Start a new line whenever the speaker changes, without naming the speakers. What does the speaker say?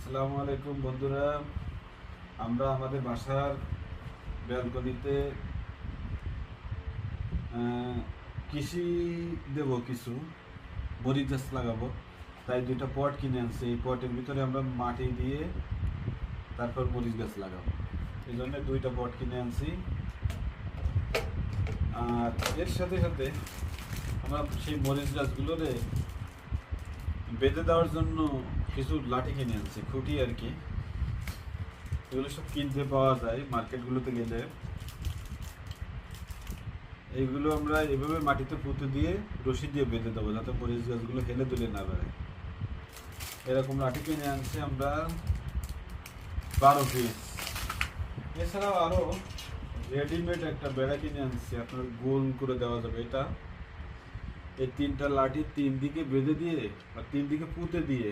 আসসালামু আলাইকুম বন্ধুরা, আমরা আমাদের বাসার ব্যালকনিতে কৃষি দেব, কিছু মরিচ গাছ লাগাবো। তাই দুইটা পট কিনে আনছি। এই পটের ভিতরে আমরা মাটি দিয়ে তারপর মরিচ গাছ লাগাবো। এই জন্য দুইটা পট কিনে আনছি। আর এর সাথে সাথে আমরা সেই মরিচ গাছগুলোরে বেঁধে দেওয়ার জন্য কিছু লাঠি কিনে আনছি, খুঁটি আর কি। এগুলো সব কিনতে পাওয়া যায় মার্কেটগুলোতে গেলে। এইগুলো আমরা এভাবে মাটিতে পুঁতে দিয়ে রশি দিয়ে বেঁধে দেবো, যাতে মরিচ গাছগুলো হেলে দুলে না বেড়ায়। এরকম লাঠি কিনে আনছি আমরা 12 পিস। এছাড়াও আরও রেডিমেড একটা বেড়া কিনে আনছি, আপনার গোল করে দেওয়া যাবে এটা। এই তিনটা লাঠি তিন দিকে বেঁধে দিয়ে আর তিন দিকে পুঁতে দিয়ে